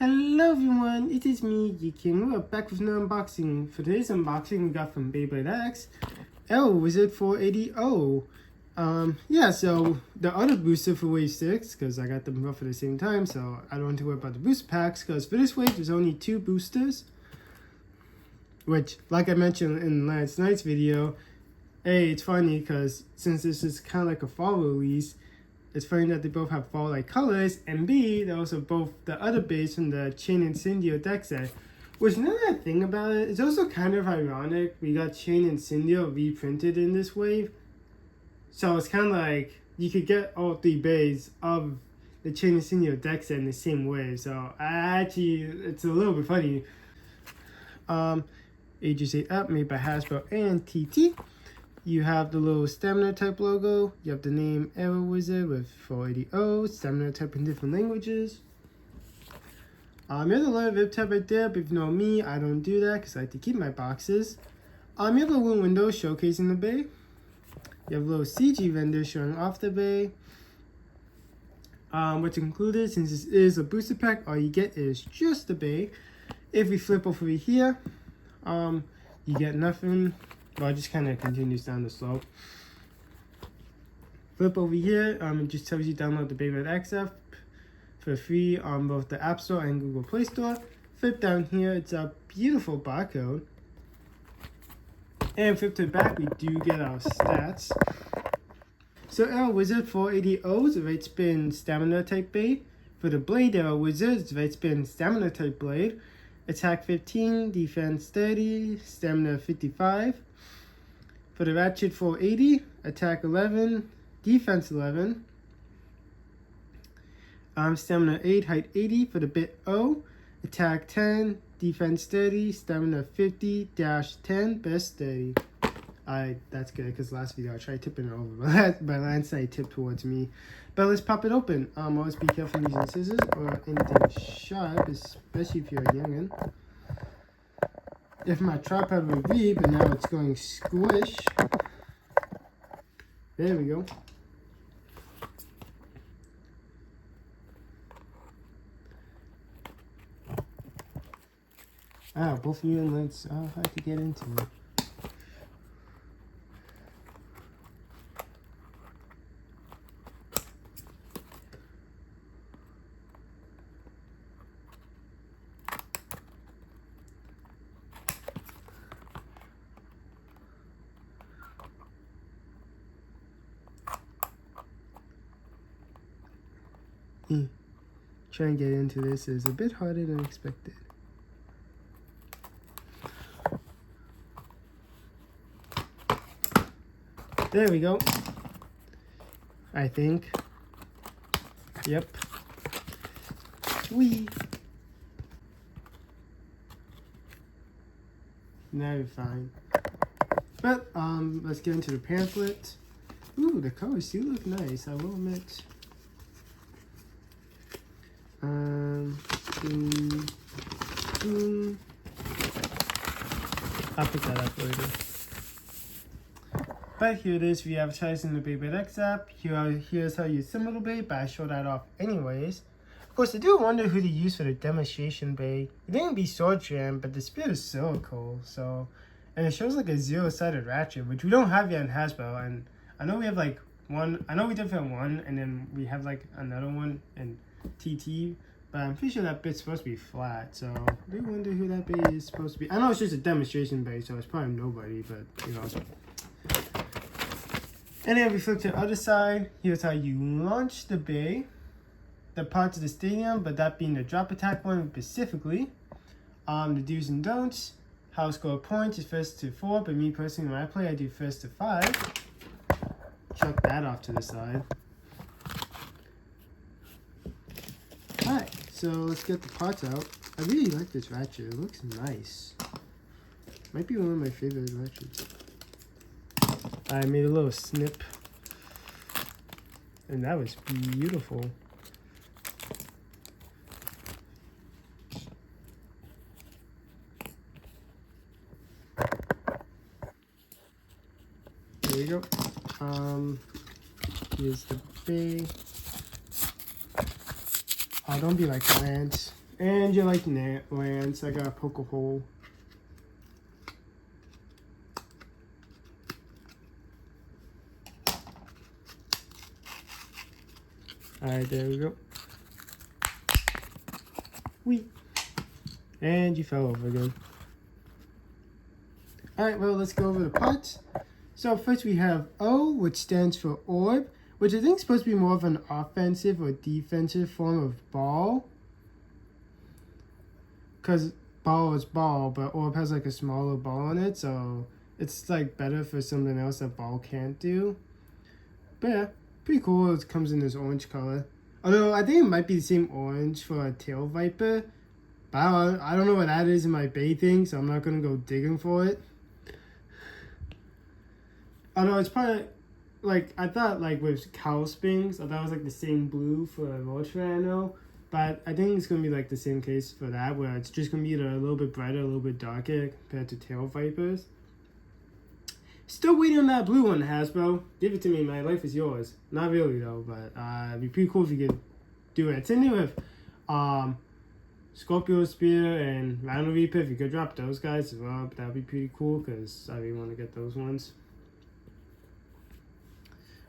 Hello everyone, it is me, Geeking. We're back with another unboxing. For today's unboxing, we got From Beyblade X, Wizard 480O. Yeah, so the other booster for Wave 6, because I got them both at the same time, so I don't have to worry about the booster packs, because for this wave, there's only 2 boosters. Which, like I mentioned in last night's video, A, it's funny, because since this is kind of like a fall release, it's funny that they both have fall-like colors, and B, they're also both the other base from the Chain and Cindio deck set. Which, another thing about it, it's also kind of ironic. We got Chain and Cindio reprinted in this wave. So it's kind of like you could get all 3 bays of the Chain and Cindio deck set in the same wave. So it's a little bit funny. Ages 8 up, made by Hasbro and TT. You have the little stamina type logo. You have the name Arrow Wizard with 480O, stamina type in different languages. You have the little rib tab right there, but if you know me, I don't do that because I like to keep my boxes. You have a little window showcasing the bay. You have a little CG render showing off the bay. What's included, since this is a booster pack, all you get is just the bay. If we flip over here, you get nothing. Well, it just kind of continues down the slope. Flip over here, it just tells you to download the Beyblade X app for free on both the App Store and Google Play Store. Flip down here, it's a beautiful barcode. And flip to the back, we do get our stats. So Arrow Wizard 480O is a right spin stamina type blade. For the Blade Arrow Wizard, it's right spin stamina type blade. Attack 15, defense 30, stamina 55. For the Ratchet 480, attack 11, defense 11. Stamina 8, height 80 for the Bit O. Attack 10, defense 30, stamina 50, dash 10, best 30. That's good, because last video I tried tipping it over, but my line side tipped towards me. But let's pop it open. Always be careful using scissors or anything sharp, especially if you're a youngin'. If my tripod would be, but now it's going squish. There we go. Both of you and Lynx are hard to get into. Trying to get into this is a bit harder than expected. There we go. I think. Yep. Whee! Now you're fine. But, let's get into the pamphlet. Ooh, the colors do look nice, I will admit. I'll pick that up later. But here it is, we advertising the Beyblade X app. Here's how you assemble the bay, but I show that off anyways. Of course, I do wonder who to use for the demonstration bay. It didn't be Sword Jam, but the spear is so cool. So, and it shows like a 0-sided ratchet, which we don't have yet in Hasbro. And I know we have like one. I know we did have one, and then we have like another one in TT. But I'm pretty sure that bit's supposed to be flat, so I do wonder who that bay is supposed to be. I know it's just a demonstration bay, so it's probably nobody, but you know. And then if we flip to the other side, here's how you launch the bay. The parts of the stadium, but that being the drop attack one specifically. The do's and don'ts. How score points is first to 4, but me personally when I play I do first to 5. Chuck that off to the side. Alright, so let's get the parts out. I really like this ratchet, it looks nice. Might be one of my favorite ratchets. I made a little snip. And that was beautiful. There you go. Here's the bay. Oh, don't be like Lance. And you like lands. I gotta poke a hole. Alright, there we go. Whee! And you fell over again. Alright, well, let's go over the parts. So first we have O, which stands for orb, which I think is supposed to be more of an offensive or defensive form of ball. Because ball is ball, but orb has like a smaller ball on it, so it's like better for something else that ball can't do. But yeah, pretty cool. It comes in this orange color. Although I think it might be the same orange for a tail viper. But I don't know what that is in my bait thing, so I'm not going to go digging for it. Although it's probably, like, I thought, like, with cow spings, I thought it was, like, the same blue for a Voltrano. But I think it's going to be, like, the same case for that, where it's just going to be either a little bit brighter, a little bit darker compared to tail vipers. Still waiting on that blue one, Hasbro. Give it to me, my life is yours. Not really, though, but it'd be pretty cool if you could do it. It's in there with, Scorpio Spear and Rhino Reaper. If you could drop those guys as well, that would be pretty cool because I really want to get those ones.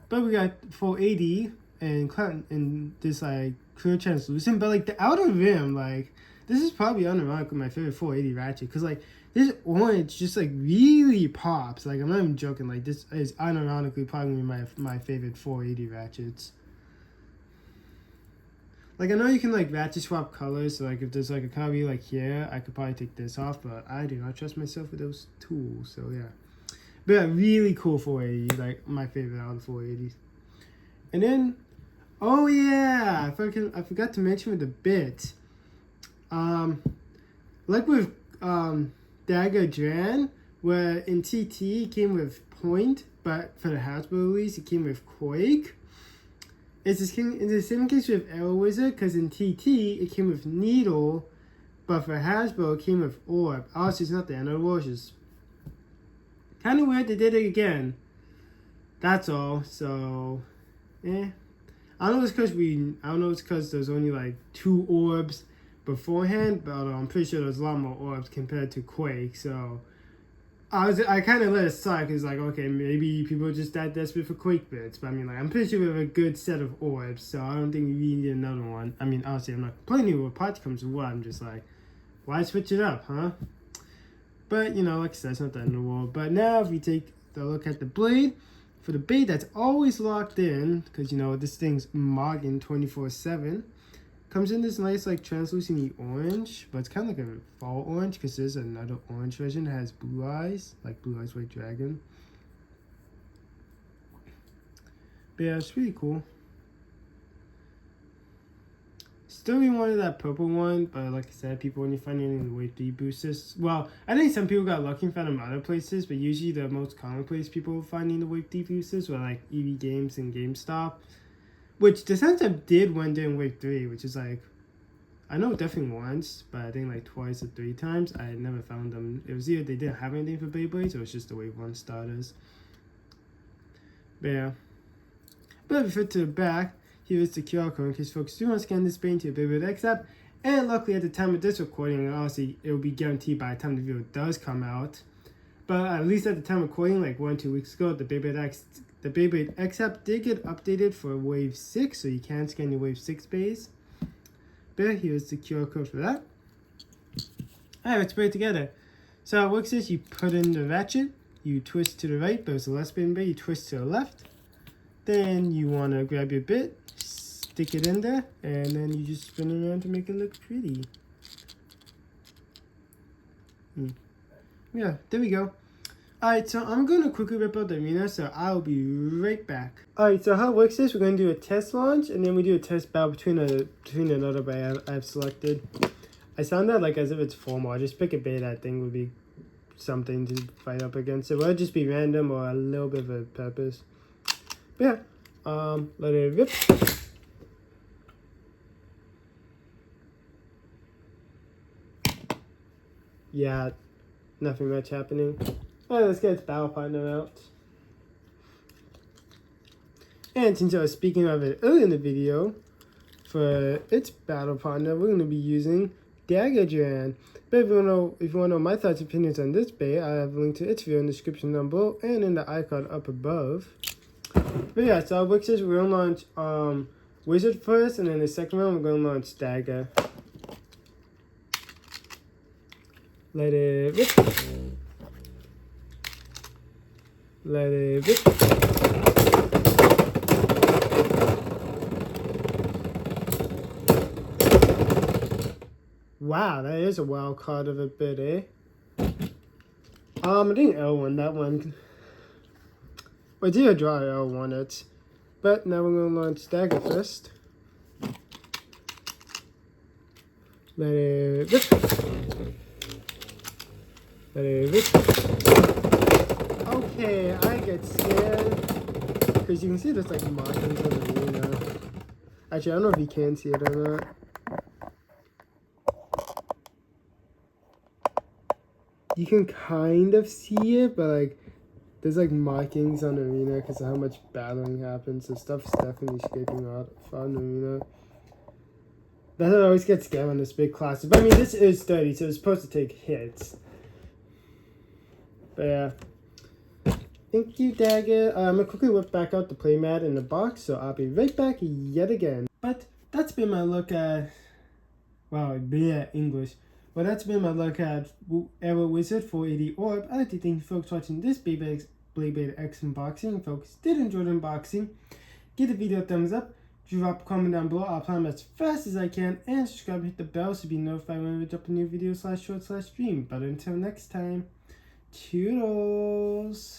But we got full AD and this like clear translucent, but like the outer rim, like this is probably unironically my favorite 480 ratchet because like this orange just like really pops. Like I'm not even joking. Like this is unironically probably my favorite 480 ratchets. Like, I know you can, like, ratchet swap colors, so, like, if there's, like, a copy, like, here, I could probably take this off, but I do not trust myself with those tools, so, yeah. But, yeah, really cool 480, like, my favorite out of the 480s. And then, oh, yeah, I forgot to mention with the bit. Like with, Dagger Dran, where in TT it came with Point, but for the Hasbro release, it came with Quake. It's the same case with Arrow Wizard, because in TT, it came with Needle, but for Hasbro, it came with Orb. Obviously, it's not the end of the world, it's just kind of weird they did it again. That's all, so, I don't know if it's because there's only, like, 2 orbs beforehand, but I'm pretty sure there's a lot more orbs compared to Quake, so I kind of let it slide because, like, okay, maybe people are just that desperate for Quake bits. But, I mean, like, I'm pretty sure we have a good set of orbs, so I don't think we really need another one. I mean, honestly, I'm not complaining with parts comes with what. I'm just like, why switch it up, huh? But, you know, like I said, it's not the end of the world. But now, if we take a look at the blade, for the blade that's always locked in, because, you know, this thing's mogging 24/7. Comes in this nice, like, translucent orange, but it's kind of like a fall orange because there's another orange version that has blue eyes, like Blue Eyes White Dragon. But yeah, it's pretty cool. Still really wanted that purple one, but like I said, people only find it in the Wave 3 boosters. Well, I think some people got lucky and found them other places, but usually the most common place people find in the Wave 3 boosters were like EV Games and GameStop. Which the Sunstep did one day in Wave 3, which is like, I know definitely once, but I think like twice or 3 times. I never found them. It was either they didn't have anything for Beyblades or it was just the Wave 1 starters. But yeah. But if we flip to the back, here is the QR code in case folks do want to scan this paint to your Beyblade X app. And luckily at the time of this recording, honestly, it will be guaranteed by the time the video does come out. But at least at the time of recording, like 1 or 2 weeks ago, the Beyblade X app did get updated for Wave 6, so you can scan your Wave 6 bays. But here's the QR code for that. Alright, let's put it together. So how it works is you put in the ratchet, you twist to the right, but it's a left spin bay, you twist to the left. Then you want to grab your bit, stick it in there, and then you just spin it around to make it look pretty. Yeah, there we go. Alright, so I'm going to quickly rip out the arena, so I'll be right back. Alright, so how it works is we're going to do a test launch, and then we do a test battle between another bay I've selected. I sound that like as if it's formal. I just pick a bay that I think would be something to fight up against. It will just be random or a little bit of a purpose. But yeah, let it rip. Yeah, nothing much happening. Alright, let's get its battle partner out. And since I was speaking of it earlier in the video, for its battle partner, we're going to be using dagger dran. But if you want to know my thoughts and opinions on this bait, I have a link to its video in the description down below and in the icon up above. But yeah, so we're gonna launch wizard first, and then the second round we're gonna launch dagger. Let it rip. Let it rip. Wow, that is a wild card of a bit, eh? I think L1, that one. Well, did draw L1 it. But now we're gonna launch dagger first. Let it rip. Let it rip. Okay, I get scared. Because you can see there's like markings on the arena. Actually, I don't know if you can see it or not. You can kind of see it, but like there's like markings on the arena because of how much battling happens. So stuff's definitely scraping out on the arena. That's why I always get scared on this big class. But I mean, this is sturdy, so it's supposed to take hits. But yeah. Thank you, dagger. I'm gonna quickly whip back out the playmat in the box, so I'll be right back yet again. But that's been my look at, wow, yeah, English. Well, that's been my look at Arrow Wizard 480 Orb. I'd like to thank you folks watching this Beyblade X unboxing. If folks did enjoy the unboxing, give the video a thumbs up, drop a comment down below. I'll plan as fast as I can, and subscribe and hit the bell to be notified when we drop a new video /short/stream. But until next time, toodles!